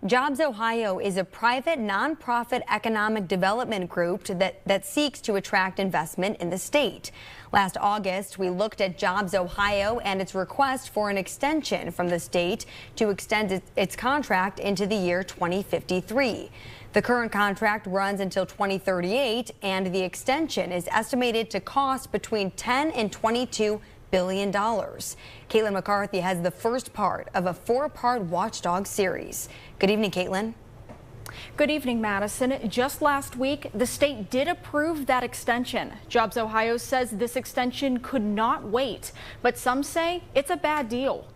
JobsOhio is a private nonprofit economic development group that seeks to attract investment in the state. Last August, we looked at JobsOhio and its request for an extension from the state to extend its contract into the year 2053. The current contract runs until 2038, and the extension is estimated to cost between $10 and $22 billion. Kaitlyn McCarthy has the first part of a four-part Watchdog series. Good evening, Kaitlyn. Good evening, Madison. Just last week, the state did approve that extension. JobsOhio says this extension could not wait, but some say it's a bad deal.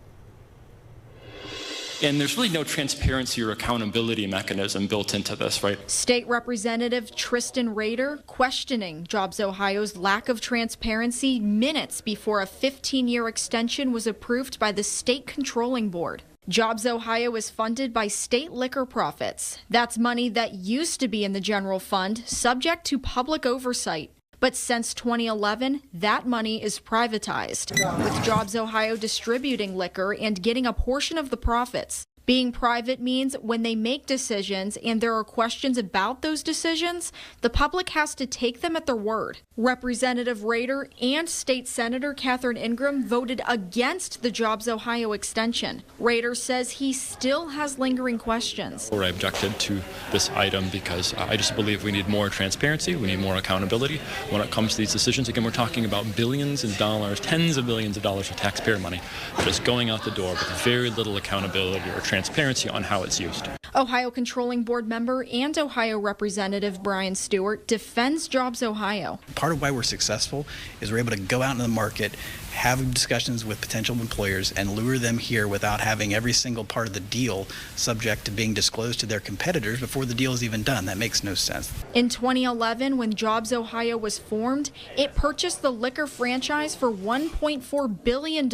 And there's really no transparency or accountability mechanism built into this, right? State Representative Tristan Rader questioning JobsOhio's lack of transparency minutes before a 15-year extension was approved by the state controlling board. JobsOhio is funded by state liquor profits. That's money that used to be in the general fund, subject to public oversight. But since 2011, that money is privatized, with JobsOhio distributing liquor and getting a portion of the profits. Being private means when they make decisions and there are questions about those decisions, the public has to take them at their word. Representative Rader and State Senator Kaitlyn Ingram voted against the JobsOhio extension. Rader says he still has lingering questions. I objected to this item because I just believe we need more transparency, we need more accountability when it comes to these decisions. Again, we're talking about billions of dollars, tens of billions of dollars of taxpayer money just going out the door with very little accountability or transparency on how it's used. Ohio Controlling Board member and Ohio Representative Brian Stewart defends JobsOhio. Part of why we're successful is we're able to go out into the market, have discussions with potential employers, and lure them here without having every single part of the deal subject to being disclosed to their competitors before the deal is even done. That makes no sense. In 2011, when JobsOhio was formed, it purchased the liquor franchise for $1.4 billion.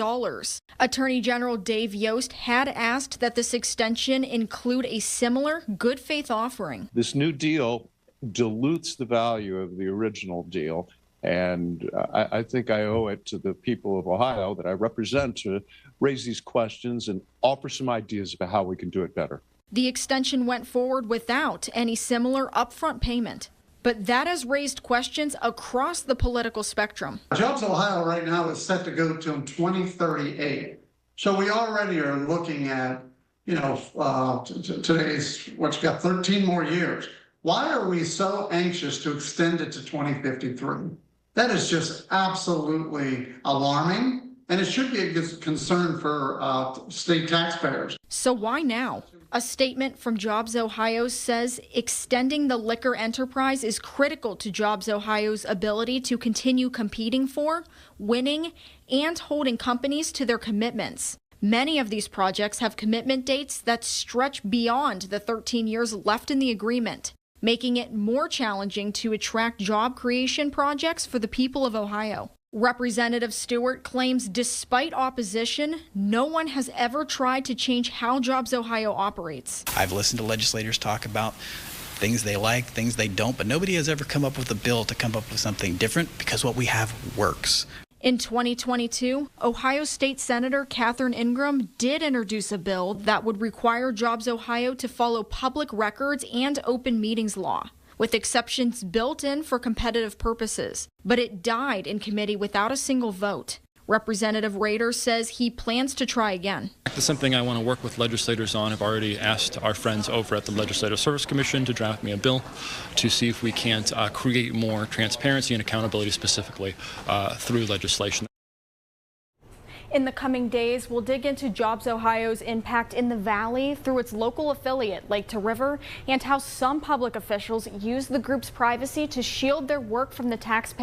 Attorney General Dave Yost had asked that this extension include a similar good faith offering. This new deal dilutes the value of the original deal. And I think I owe it to the people of Ohio that I represent to raise these questions and offer some ideas about how we can do it better. The extension went forward without any similar upfront payment, but that has raised questions across the political spectrum. JobsOhio right now is set to go till 2038. So we already are looking at, today's, what you got, 13 more years. Why are we so anxious to extend it to 2053? That is just absolutely alarming, and it should be a concern for state taxpayers. So why now? A statement from JobsOhio says extending the liquor enterprise is critical to JobsOhio's ability to continue competing for, winning, and holding companies to their commitments. Many of these projects have commitment dates that stretch beyond the 13 years left in the agreement, making it more challenging to attract job creation projects for the people of Ohio. Representative Stewart claims despite opposition, no one has ever tried to change how JobsOhio operates. I've listened to legislators talk about things they like, things they don't, but nobody has ever come up with a bill to come up with something different because what we have works. In 2022, Ohio State Senator Kaitlyn Ingram did introduce a bill that would require JobsOhio to follow public records and open meetings law, with exceptions built in for competitive purposes. But it died in committee without a single vote. Representative Rader says he plans to try again. It's something I want to work with legislators on. I've already asked our friends over at the Legislative Service Commission to draft me a bill to see if we can't create more transparency and accountability specifically through legislation. In the coming days, we'll dig into JobsOhio's impact in the Valley through its local affiliate, Lake to River, and how some public officials use the group's privacy to shield their work from the taxpayer.